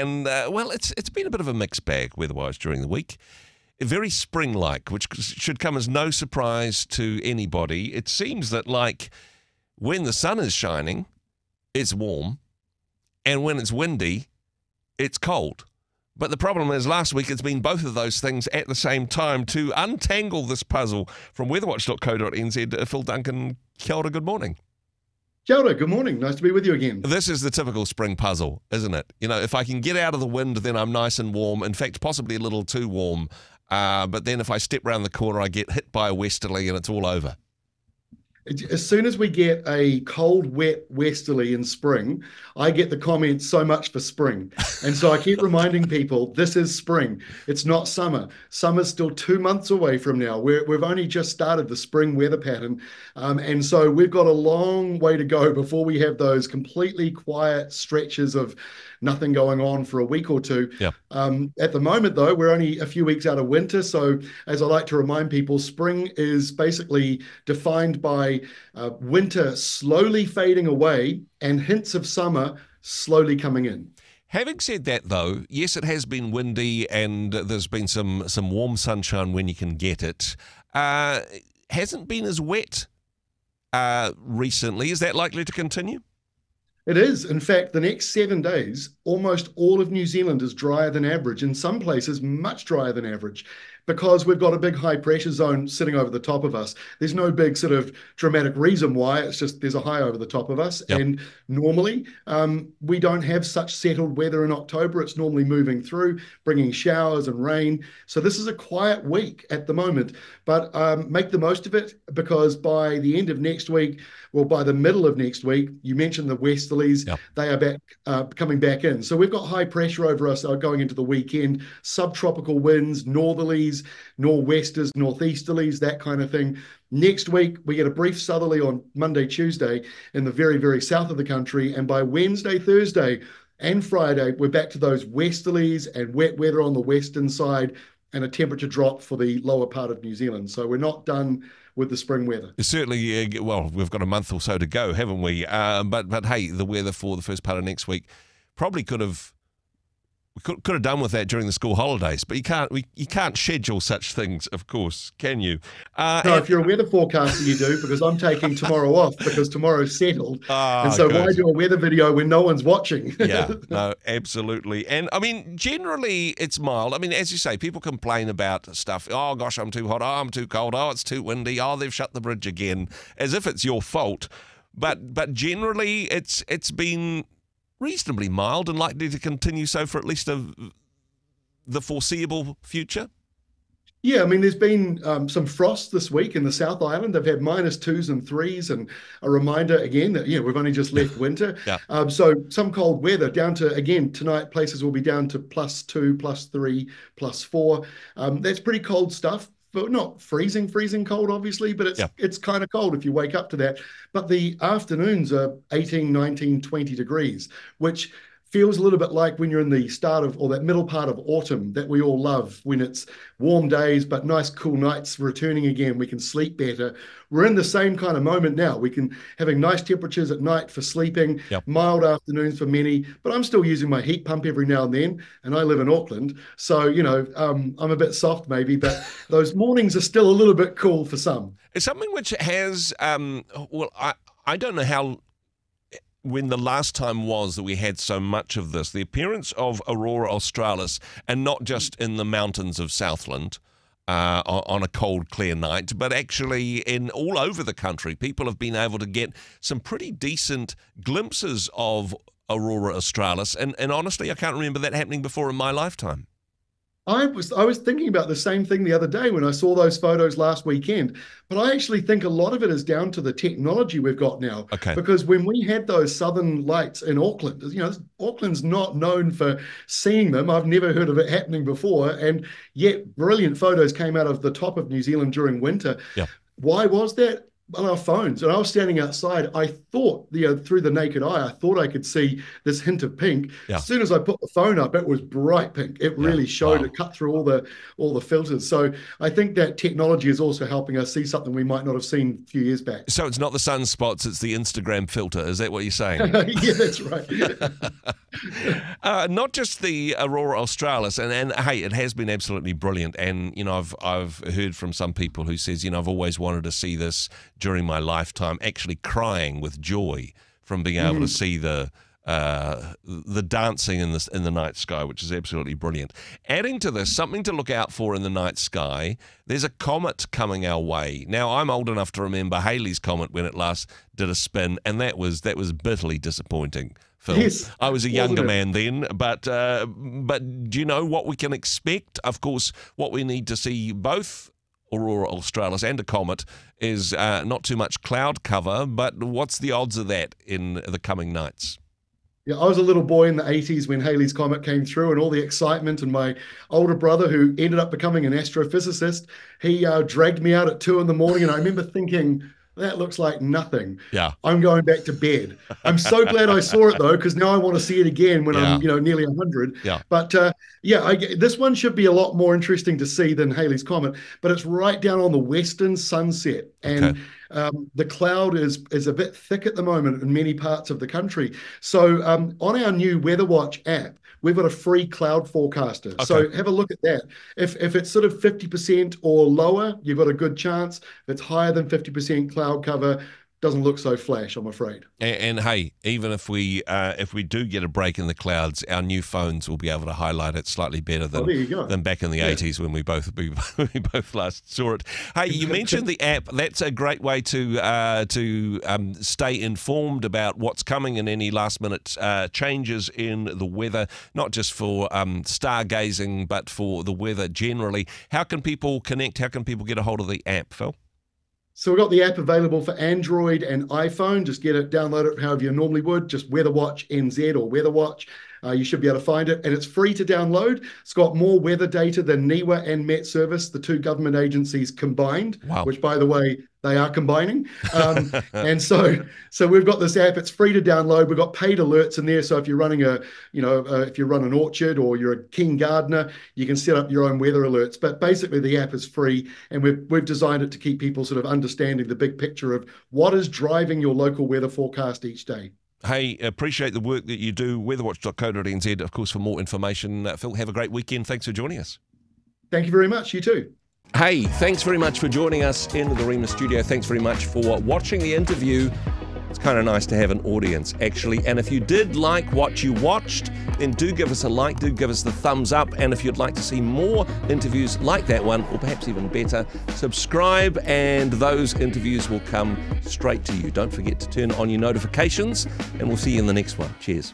And, well, it's been a bit of a mixed bag weather-wise during the week. Very spring-like, which should come as no surprise to anybody. It seems that, like, when the sun is shining, it's warm, and when it's windy, it's cold. But the problem is last week it's been both of those things at the same time. To untangle this puzzle from weatherwatch.co.nz, Phil Duncan, kia ora, good morning. Kia ora, good morning. Nice to be with you again. This is the typical spring puzzle, isn't it? You know, if I can get out of the wind, then I'm nice and warm. In fact, possibly a little too warm. But then if I step around the corner, I get hit by a westerly and it's all over. As soon as we get a cold, wet westerly in spring, I get the comment, so much for spring. And so I keep reminding people, this is spring. It's not summer. Summer's still 2 months away from now. We've only just started the spring weather pattern. And so we've got a long way to go before we have those completely quiet stretches of nothing going on for a week or two. Yeah. At the moment, though, we're only a few weeks out of winter. So as I like to remind people, spring is basically defined by winter slowly fading away and hints of summer slowly coming in. Having said that, though, yes, it has been windy and there's been some warm sunshine when you can get it. Hasn't been as wet recently. Is that likely to continue? It is. In fact, the next 7 days, almost all of New Zealand is drier than average. In some places, much drier than average, because we've got a big high pressure zone sitting over the top of us. There's no big sort of dramatic reason why. It's just there's a high over the top of us. Yep. And normally we don't have such settled weather in October. It's normally moving through, bringing showers and rain. So this is a quiet week at the moment, but make the most of it, because by the end of next week, well, by the middle of next week, you mentioned the westerlies, Yep. They are back, coming back in. So we've got high pressure over us going into the weekend, subtropical winds, northerlies, nor'westers, northeasterlies, that kind of thing. Next week, we get a brief southerly on Monday, Tuesday in the very, very south of the country. And by Wednesday, Thursday, and Friday, we're back to those westerlies and wet weather on the western side and a temperature drop for the lower part of New Zealand. So we're not done with the spring weather. Certainly, well, we've got a month or so to go, haven't we? But hey, the weather for the first part of next week probably could have done with that during the school holidays, but you can't schedule such things, of course, can you? No, if you're a weather forecaster, you do, because I'm taking tomorrow off because tomorrow's settled. And so good. why do a weather video when no one's watching? Yeah, no, absolutely. And I mean, generally it's mild. I mean, as you say, people complain about stuff. Oh gosh, I'm too hot. Oh, I'm too cold. Oh, it's too windy. Oh, they've shut the bridge again, as if it's your fault. But generally it's been reasonably mild and likely to continue so for at least the foreseeable future. Yeah, I mean, there's been some frost this week in the South Island. They've had -2s and 3s, and a reminder again that, we've only just left winter. Yeah. So some cold weather down to, again, tonight places will be down to +2, +3, +4. That's pretty cold stuff. But not freezing cold, obviously, but it's kind of cold if you wake up to that. But the afternoons are 18, 19, 20 degrees, which feels a little bit like when you're in the start of, or that middle part of autumn that we all love, when it's warm days but nice cool nights returning again. We can sleep better. We're in the same kind of moment now. We can having nice temperatures at night for sleeping, mild afternoons for many, but I'm still using my heat pump every now and then, and I live in Auckland. So, I'm a bit soft maybe, but those mornings are still a little bit cool for some. It's something which has, I don't know how, when the last time was that we had so much of this, the appearance of Aurora Australis, and not just in the mountains of Southland on a cold, clear night, but actually in all over the country. People have been able to get some pretty decent glimpses of Aurora Australis, and honestly, I can't remember that happening before in my lifetime. I was thinking about the same thing the other day when I saw those photos last weekend, but I actually think a lot of it is down to the technology we've got now. Okay. Because when we had those southern lights in Auckland, Auckland's not known for seeing them. I've never heard of it happening before, and yet brilliant photos came out of the top of New Zealand during winter. Yeah. Why was that? On our phones, and I was standing outside. I thought, through the naked eye, I thought I could see this hint of pink. Yeah. As soon as I put the phone up, it was bright pink. It really showed. Wow. It cut through all the filters. So I think that technology is also helping us see something we might not have seen a few years back. So it's not the sunspots, it's the Instagram filter. Is that what you're saying? Yeah, that's right. Not just the Aurora Australis, and hey, it has been absolutely brilliant. And I've heard from some people who says, I've always wanted to see this during my lifetime, actually crying with joy from being able to see the dancing in the night sky, which is absolutely brilliant. Adding to this, something to look out for in the night sky, there's a comet coming our way. Now, I'm old enough to remember Halley's Comet when it last did a spin, and that was bitterly disappointing, Phil. Yes, I was a younger man then, but do you know what we can expect? Of course, what we need to see, both Aurora Australis and a comet, is not too much cloud cover, but what's the odds of that in the coming nights? Yeah, I was a little boy in the 80s when Halley's Comet came through and all the excitement, and my older brother, who ended up becoming an astrophysicist, he dragged me out at 2 in the morning, and I remember thinking, that looks like nothing. Yeah. I'm going back to bed. I'm so glad I saw it, though, because now I want to see it again when I'm nearly 100. Yeah. But this one should be a lot more interesting to see than Halley's Comet, but it's right down on the western sunset. And the cloud is a bit thick at the moment in many parts of the country. So on our new WeatherWatch app, we've got a free cloud forecaster. Okay. So have a look at that. If it's sort of 50% or lower, you've got a good chance. If it's higher than 50% cloud cover, doesn't look so flash, I'm afraid. And hey, even if we do get a break in the clouds, our new phones will be able to highlight it slightly better than back in the 80s when we both last saw it. Hey, you mentioned the app. That's a great way to stay informed about what's coming and any last minute changes in the weather, not just for stargazing, but for the weather generally. How can people connect? How can people get a hold of the app, Phil? So we've got the app available for Android and iPhone. Just get it, download it however you normally would, just WeatherWatch NZ or WeatherWatch. You should be able to find it, and it's free to download. It's got more weather data than NIWA and Met Service, the two government agencies combined, which, by the way, they are combining. And so we've got this app. It's free to download. We've got paid alerts in there. So if you're running if you run an orchard or you're a king gardener, you can set up your own weather alerts. But basically, the app is free, and we've designed it to keep people sort of understanding the big picture of what is driving your local weather forecast each day. Hey, appreciate the work that you do. Weatherwatch.co.nz, of course, for more information. Phil, have a great weekend. Thanks for joining us. Thank you very much. You too. Hey, thanks very much for joining us in the Rhema studio. Thanks very much for watching the interview. It's kind of nice to have an audience, actually. And if you did like what you watched, then do give us a like, do give us the thumbs up. And if you'd like to see more interviews like that one, or perhaps even better, subscribe and those interviews will come straight to you. Don't forget to turn on your notifications, and we'll see you in the next one. Cheers.